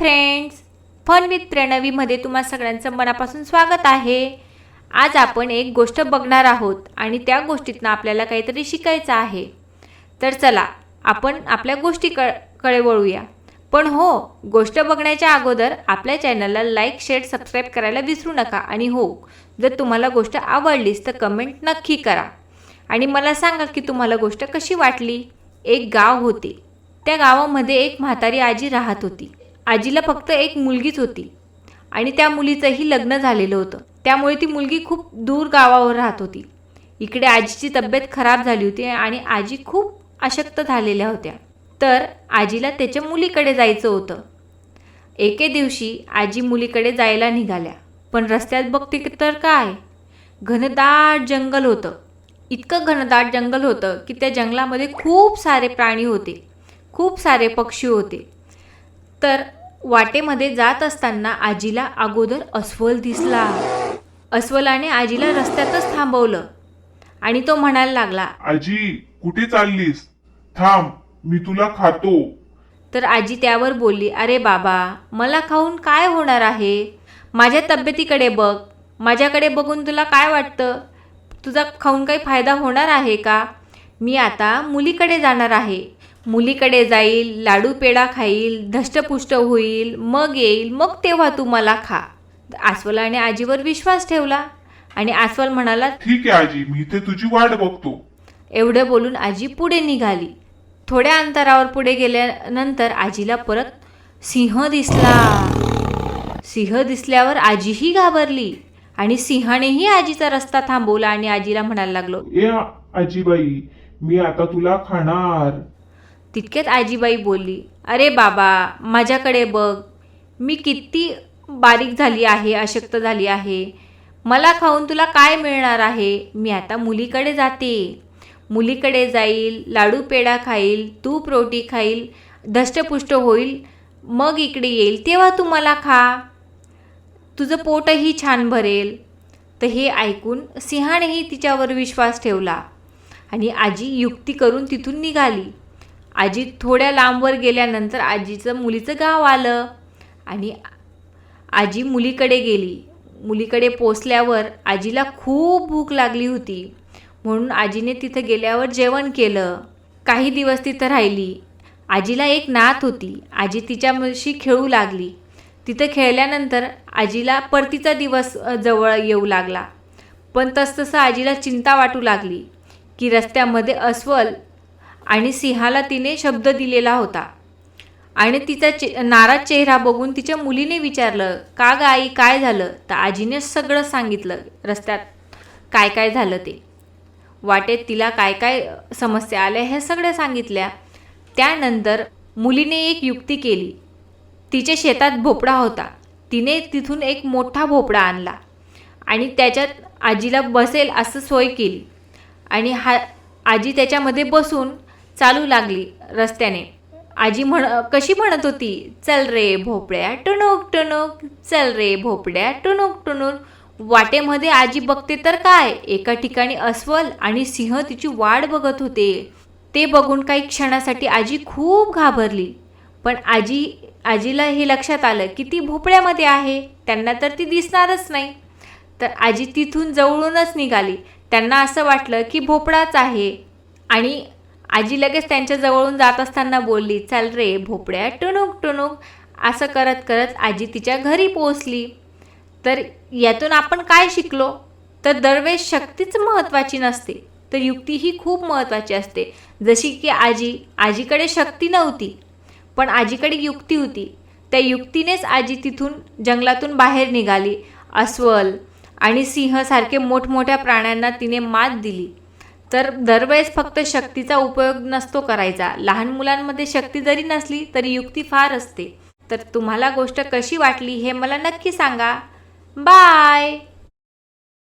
Friends, fun with प्रणवीमध्ये तुम्हा सगळ्यांचं मनापासून स्वागत आहे। आज आपण एक गोष्ट बघणार आहोत आणि त्या गोष्टीतनं आपल्याला काहीतरी शिकायचं आहे। तर चला आपण आपल्या गोष्टीकडे वळूया। पण हो, गोष्ट बघण्याच्या अगोदर आपल्या चॅनलला लाईक, शेअर, सबस्क्राईब करायला विसरू नका। आणि हो, जर तुम्हाला गोष्ट आवडलीच तर कमेंट नक्की करा आणि मला सांगा की तुम्हाला गोष्ट कशी वाटली। एक गाव होते। त्या गावामध्ये एक म्हातारी आजी राहत होती। आजीला फक्त एक मुलगीच होती आणि त्या मुलीचंही लग्न झालेलं होतं, त्यामुळे ती मुलगी खूप दूर गावावर राहत होती। इकडे आजीची तब्येत खराब झाली होती आणि आजी खूप अशक्त झालेल्या होत्या। तर आजीला त्याच्या मुलीकडे जायचं होतं। एके दिवशी आजी मुलीकडे जायला निघाल्या, पण रस्त्यात बघते तर काय, घनदाट जंगल होतं। इतकं घनदाट जंगल होतं की त्या जंगलामध्ये खूप सारे प्राणी होते, खूप सारे पक्षी होते। तर वाटेमध्ये जात असताना आजीला अगोदर अस्वल दिसला। अस्वलाने आजीला रस्त्यातच थांबवलं आणि तो म्हणायला लागला, आजी कुठे चाललीस? थांब, मी तुला खातो। तर आजी त्यावर बोलली, अरे बाबा, मला खाऊन काय होणार आहे? माझ्या तब्येतीकडे बघ, माझ्याकडे बघून तुला काय वाटतं? तुझा खाऊन काही फायदा होणार आहे का? मी आता मुलीकडे जाणार आहे, मुलीकडे जाईल, लाडू पेढा खाईल, धष्टपुष्ट होईल, मग येईल, मग तेव्हा तू मला खा। अस्वलाने आजीवर विश्वास ठेवला आणि अस्वल म्हणाला, ठीक आहे आजी, मी इथे तुझी वाट बघतो। एवढं बोलून आजी पुढे निघाली। थोड्या अंतरावर पुढे गेल्यानंतर आजीला परत सिंह दिसला। सिंह दिसल्यावर आजीही घाबरली आणि सिंहानेही आजीचा रस्ता थांबवला आणि आजीला म्हणायला लागलो, ए आजीबाई, मी आता तुला खाणार। तितक्यात आजीबाई बोलली, अरे बाबा, माझ्याकडे बघ, मी किती बारीक झाली आहे, अशक्त झाली आहे, मला खाऊन तुला काय मिळणार आहे? मी आता मुलीकडे जाते, मुलीकडे जाईल, लाडू पेढा खाईल, तूप रोटी खाईल, धष्टपुष्ट होईल, मग इकडे येईल, तेव्हा तू मला खा, तुझं पोटही छान भरेल। तर हे ऐकून सिंहानेही तिच्यावर विश्वास ठेवला आणि आजी युक्ती करून तिथून निघाली। आजी थोड्या लांबवर गेल्यानंतर आजीचं मुलीचं गाव आलं आणि आजी मुलीकडे गेली। मुलीकडे पोचल्यावर आजीला खूप भूक लागली होती, म्हणून आजीने तिथं गेल्यावर जेवण केलं। काही दिवस तिथं राहिली। आजीला एक नात होती। आजी तिच्याशी खेळू लागली। तिथं खेळल्यानंतर आजीला परतीचा दिवस जवळ येऊ लागला, पण तसतसं आजीला चिंता वाटू लागली की रस्त्यामध्ये अस्वल आणि सिंहाला तिने शब्द दिलेला होता आणि तिचा नाराज चेहरा बघून तिच्या मुलीने विचारलं, का ग आई, काय झालं? तर आजीने सगळं सांगितलं, रस्त्यात काय काय झालं ते, वाटेत तिला काय काय समस्या आल्या हे सगळं सांगितल्या। त्यानंतर मुलीने एक युक्ती केली। तिच्या शेतात भोपळा होता, तिने तिथून एक मोठा भोपळा आणला आणि त्याच्यात आजीला बसेल असं सोय केली आणि आजी त्याच्यामध्ये बसून चालू लागली रस्त्याने। आजी कशी म्हणत होती, चल रे भोपळ्या टुणूक टुणूक, चल रे भोपळ्या टुणूक टुणूक। वाटेमध्ये आजी बघते तर काय, एका ठिकाणी अस्वल आणि सिंह तिची वाट बघत होते। ते बघून काही क्षणासाठी आजी खूप घाबरली, पण आजीला हे लक्षात आलं की ती भोपळ्यामध्ये आहे, त्यांना तर ती दिसणारच नाही। तर आजी तिथून जवळूनच निघाली। त्यांना असं वाटलं की भोपळाच आहे आणि आजी लगेच त्यांच्या जवळून जात असताना बोलली, चल रे भोपळ्या टुणूक टुणूक। असं करत करत आजी तिच्या घरी पोहोचली। तर यातून आपण काय शिकलो? तर दरवेळेस शक्तीच महत्त्वाची नसते, तर युक्ती ही खूप महत्त्वाची असते। जशी की आजीकडे शक्ती नव्हती, पण आजीकडे युक्ती होती। त्या युक्तीनेच आजी तिथून जंगलातून बाहेर निघाली। अस्वल आणि सिंहसारखे मोठमोठ्या प्राण्यांना तिने मात दिली। तर दरवेळेस फक्त शक्तीचा उपयोग नसतो करायचा, लहान मुलांमध्ये शक्ती जरी नसली तरी युक्ती फार असते। तर तुम्हाला गोष्ट कशी वाटली हे मला नक्की सांगा। बाय।